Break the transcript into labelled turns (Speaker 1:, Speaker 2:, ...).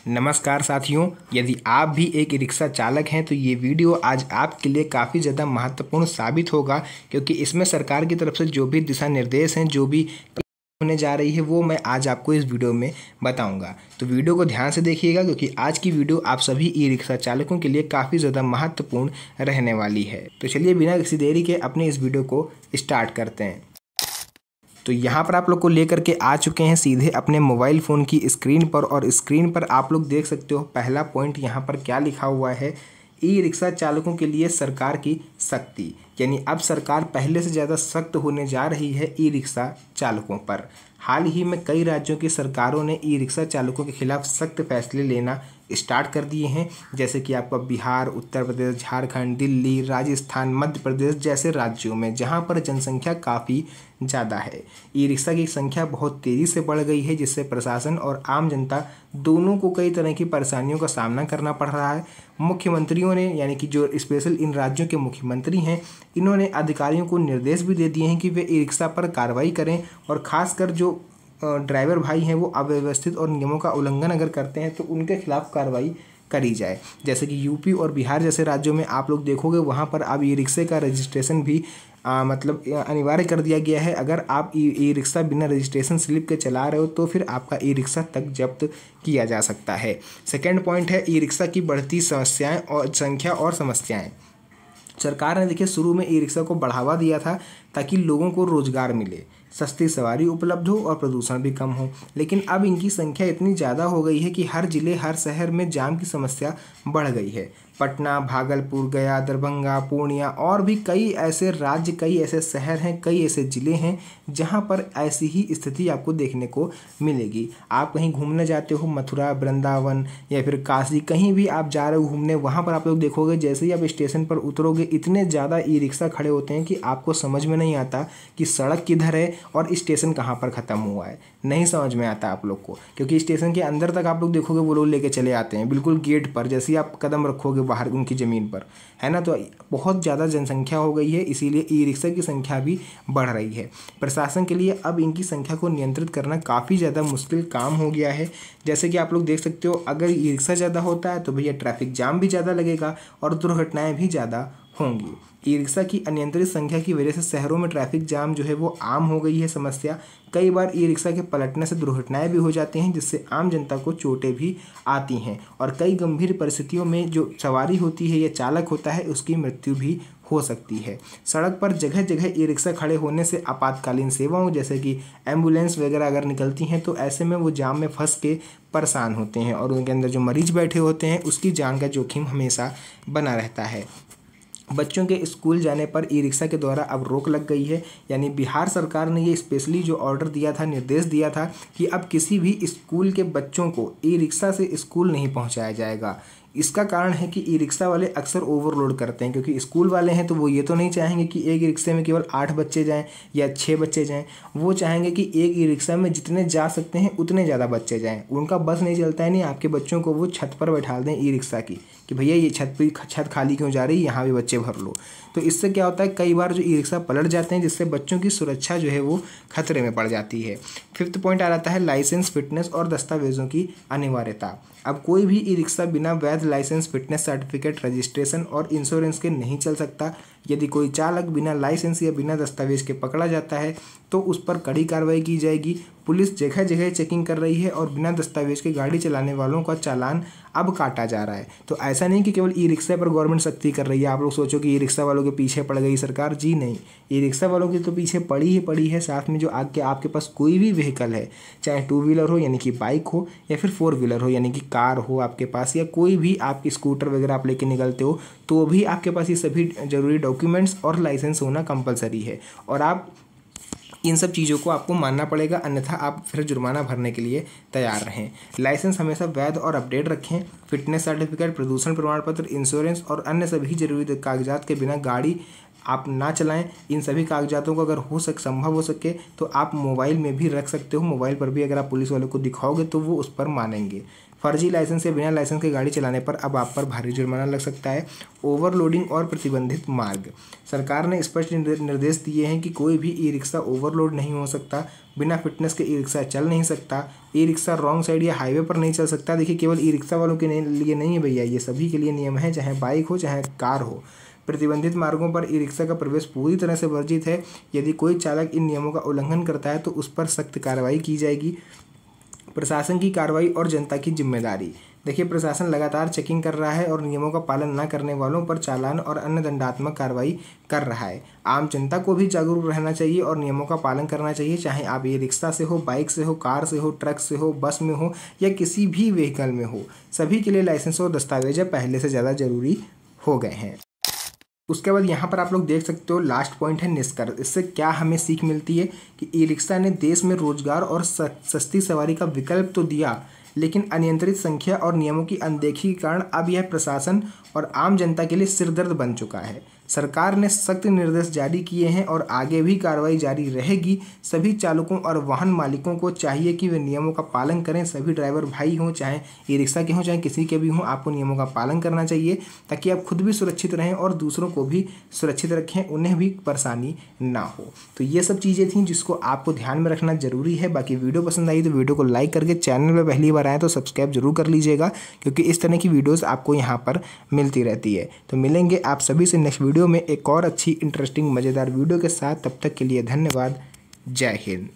Speaker 1: नमस्कार साथियों, यदि आप भी एक रिक्शा चालक हैं तो ये वीडियो आज आपके लिए काफ़ी ज़्यादा महत्वपूर्ण साबित होगा, क्योंकि इसमें सरकार की तरफ से जो भी दिशा निर्देश हैं, जो भी होने जा रही है, वो मैं आज आपको इस वीडियो में बताऊंगा। तो वीडियो को ध्यान से देखिएगा, क्योंकि आज की वीडियो आप सभी ई रिक्शा चालकों के लिए काफ़ी ज़्यादा महत्वपूर्ण रहने वाली है। तो चलिए बिना किसी देरी के अपने इस वीडियो को स्टार्ट करते हैं। तो यहाँ पर आप लोग को लेकर के आ चुके हैं सीधे अपने मोबाइल फ़ोन की स्क्रीन पर, और स्क्रीन पर आप लोग देख सकते हो पहला पॉइंट यहाँ पर क्या लिखा हुआ है, ई रिक्शा चालकों के लिए सरकार की सख्ती। यानी अब सरकार पहले से ज़्यादा सख्त होने जा रही है ई रिक्शा चालकों पर। हाल ही में कई राज्यों की सरकारों ने ई रिक्शा चालकों के खिलाफ सख्त फैसले लेना स्टार्ट कर दिए हैं, जैसे कि आपका बिहार, उत्तर प्रदेश, झारखंड, दिल्ली, राजस्थान, मध्य प्रदेश जैसे राज्यों में जहां पर जनसंख्या काफ़ी ज़्यादा है। ई रिक्शा की संख्या बहुत तेज़ी से बढ़ गई है, जिससे प्रशासन और आम जनता दोनों को कई तरह की परेशानियों का सामना करना पड़ रहा है। मुख्यमंत्रियों ने, यानी कि जो स्पेशल इन राज्यों के मुख्यमंत्री हैं, इन्होंने अधिकारियों को निर्देश भी दे दिए हैं कि वे ई रिक्शा पर कार्रवाई करें, और ख़ासकर जो ड्राइवर भाई हैं वो अव्यवस्थित और नियमों का उल्लंघन अगर करते हैं तो उनके खिलाफ कार्रवाई करी जाए। जैसे कि यूपी और बिहार जैसे राज्यों में आप लोग देखोगे, वहाँ पर अब ई रिक्शे का रजिस्ट्रेशन भी मतलब अनिवार्य कर दिया गया है। अगर आप ई रिक्शा बिना रजिस्ट्रेशन स्लिप के चला रहे हो तो फिर आपका ई रिक्शा तक जब्त किया जा सकता है। सेकेंड पॉइंट है ई रिक्शा की बढ़ती समस्याएँ और संख्या और समस्याएँ। सरकार ने देखिए शुरू में ई रिक्शा को बढ़ावा दिया था ताकि लोगों को रोजगार मिले, सस्ती सवारी उपलब्ध हो और प्रदूषण भी कम हो, लेकिन अब इनकी संख्या इतनी ज़्यादा हो गई है कि हर जिले, हर शहर में जाम की समस्या बढ़ गई है। पटना, भागलपुर, गया, दरभंगा, पूर्णिया और भी कई ऐसे राज्य, कई ऐसे शहर हैं, कई ऐसे ज़िले हैं जहां पर ऐसी ही स्थिति आपको देखने को मिलेगी। आप कहीं घूमने जाते हो, मथुरा, वृंदावन या फिर काशी, कहीं भी आप जा रहे हो घूमने, वहां पर आप लोग देखोगे जैसे ही आप स्टेशन पर उतरोगे इतने ज़्यादा ई रिक्शा खड़े होते हैं कि आपको समझ में नहीं आता कि सड़क किधर है और स्टेशन कहाँ पर ख़त्म हुआ है। नहीं समझ में आता आप लोग को, क्योंकि स्टेशन के अंदर तक आप लोग देखोगे वो लोग लेके चले आते हैं बिल्कुल गेट पर, जैसे ही आप कदम रखोगे बाहर उनकी ज़मीन पर, है ना। तो बहुत ज़्यादा जनसंख्या हो गई है, इसीलिए ई रिक्शा की संख्या भी बढ़ रही है। प्रशासन के लिए अब इनकी संख्या को नियंत्रित करना काफ़ी ज़्यादा मुश्किल काम हो गया है। जैसे कि आप लोग देख सकते हो, अगर ई रिक्शा ज़्यादा होता है तो भैया ट्रैफिक जाम भी ज़्यादा लगेगा और दुर्घटनाएँ भी ज़्यादा होंगी। ई रिक्शा की अनियंत्रित संख्या की वजह से शहरों में ट्रैफिक जाम जो है वो आम हो गई है समस्या। कई बार ई रिक्शा के पलटने से दुर्घटनाएं भी हो जाती हैं, जिससे आम जनता को चोटें भी आती हैं, और कई गंभीर परिस्थितियों में जो सवारी होती है या चालक होता है उसकी मृत्यु भी हो सकती है। सड़क पर जगह जगह ई रिक्शा खड़े होने से आपातकालीन सेवाओं जैसे कि एम्बुलेंस वगैरह अगर निकलती हैं तो ऐसे में वो जाम में फंस के परेशान होते हैं, और उनके अंदर जो मरीज बैठे होते हैं उसकी जान का जोखिम हमेशा बना रहता है। बच्चों के स्कूल जाने पर ई रिक्शा के द्वारा अब रोक लग गई है। यानी बिहार सरकार ने ये स्पेशली जो ऑर्डर दिया था, निर्देश दिया था कि अब किसी भी स्कूल के बच्चों को ई रिक्शा से स्कूल नहीं पहुंचाया जाएगा। इसका कारण है कि ई रिक्शा वाले अक्सर ओवरलोड करते हैं, क्योंकि स्कूल वाले हैं तो वो ये तो नहीं चाहेंगे कि एक रिक्शे में केवल 8 बच्चे जाएं या 6 बच्चे जाएं। वो चाहेंगे कि एक ई रिक्शा में जितने जा सकते हैं उतने ज़्यादा बच्चे जाएं। उनका बस नहीं चलता है, नहीं आपके बच्चों को वो छत पर बैठा दें ई रिक्शा की, कि भैया ये छत खाली क्यों जा रही है, यहाँ भी बच्चे भर लो। तो इससे क्या होता है, कई बार जो ई रिक्शा पलट जाते हैं, जिससे बच्चों की सुरक्षा जो है वो खतरे में पड़ जाती है। फिफ्थ पॉइंट आ जाता है लाइसेंस, फिटनेस और दस्तावेजों की अनिवार्यता। अब कोई भी ई रिक्शा बिना वैध लाइसेंस, फिटनेस सर्टिफिकेट, रजिस्ट्रेशन और इंश्योरेंस के नहीं चल सकता। यदि कोई चालक बिना लाइसेंस या बिना दस्तावेज के पकड़ा जाता है तो उस पर कड़ी कार्रवाई की जाएगी। पुलिस जगह जगह चेकिंग कर रही है और बिना दस्तावेज के गाड़ी चलाने वालों का चालान अब काटा जा रहा है। तो ऐसा नहीं कि केवल ई रिक्शा पर गवर्नमेंट सख्ती कर रही है। आप लोग सोचो कि ई रिक्शा वालों के पीछे पड़ गई सरकार, जी नहीं, ई रिक्शा वालों की तो पीछे पड़ी ही पड़ी है। साथ में जो आगे आपके पास कोई भी व्हीकल है, चाहे 2 व्हीलर हो यानी कि बाइक हो, या फिर 4 व्हीलर हो यानी कि कार हो आपके पास, या कोई भी आप स्कूटर वगैरह आप लेके निकलते हो, तो भी आपके पास ये सभी जरूरी डॉक्यूमेंट्स और लाइसेंस होना कंपलसरी है, और आप इन सब चीज़ों को आपको मानना पड़ेगा, अन्यथा आप फिर जुर्माना भरने के लिए तैयार रहें। लाइसेंस हमेशा वैध और अपडेट रखें। फिटनेस सर्टिफिकेट, प्रदूषण प्रमाण पत्र, इंश्योरेंस और अन्य सभी जरूरी कागजात के बिना गाड़ी आप ना चलाएं। इन सभी कागजातों को अगर संभव हो सके तो आप मोबाइल में भी रख सकते हो। मोबाइल पर भी अगर आप पुलिस वालों को दिखाओगे तो वो उस पर मानेंगे। फर्जी लाइसेंस या बिना लाइसेंस के गाड़ी चलाने पर अब आप पर भारी जुर्माना लग सकता है। ओवरलोडिंग और प्रतिबंधित मार्ग, सरकार ने स्पष्ट निर्देश दिए हैं कि कोई भी ई रिक्शा ओवरलोड नहीं हो सकता। बिना फिटनेस के ई रिक्शा चल नहीं सकता। ई रिक्शा रॉन्ग साइड या हाईवे पर नहीं चल सकता। देखिए, केवल ई रिक्शा वालों के लिए नहीं है भैया, ये सभी के लिए नियम है, चाहे बाइक हो चाहे कार हो। प्रतिबंधित मार्गों पर ई रिक्शा का प्रवेश पूरी तरह से वर्जित है। यदि कोई चालक इन नियमों का उल्लंघन करता है तो उस पर सख्त कार्रवाई की जाएगी। प्रशासन की कार्रवाई और जनता की जिम्मेदारी, देखिए प्रशासन लगातार चेकिंग कर रहा है और नियमों का पालन न करने वालों पर चालान और अन्य दंडात्मक कार्रवाई कर रहा है। आम जनता को भी जागरूक रहना चाहिए और नियमों का पालन करना चाहिए, चाहे आप ये रिक्शा से हो, बाइक से हो, कार से हो, ट्रक से हो, बस में हो या किसी भी व्हीकल में हो। सभी के लिए लाइसेंस और दस्तावेज पहले से ज़्यादा जरूरी हो गए हैं। उसके बाद यहाँ पर आप लोग देख सकते हो, लास्ट पॉइंट है निष्कर्ष। इससे क्या हमें सीख मिलती है कि ई रिक्शा ने देश में रोजगार और सस्ती सवारी का विकल्प तो दिया, लेकिन अनियंत्रित संख्या और नियमों की अनदेखी के कारण अब यह प्रशासन और आम जनता के लिए सिरदर्द बन चुका है। सरकार ने सख्त निर्देश जारी किए हैं और आगे भी कार्रवाई जारी रहेगी। सभी चालकों और वाहन मालिकों को चाहिए कि वे नियमों का पालन करें। सभी ड्राइवर भाई हों, चाहे ई रिक्शा के हों चाहे किसी के भी हों, आपको नियमों का पालन करना चाहिए ताकि आप खुद भी सुरक्षित रहें और दूसरों को भी सुरक्षित रखें, उन्हें भी परेशानी ना हो। तो ये सब चीज़ें थी जिसको आपको ध्यान में रखना जरूरी है। बाकी वीडियो पसंद आई तो वीडियो को लाइक करके, चैनल में पहली बार आए तो सब्सक्राइब जरूर कर लीजिएगा, क्योंकि इस तरह की वीडियोज़ आपको यहाँ पर मिलती रहती है। तो मिलेंगे आप सभी से नेक्स्ट वीडियो में एक और अच्छी इंटरेस्टिंग मज़ेदार वीडियो के साथ। तब तक के लिए धन्यवाद। जय हिंद।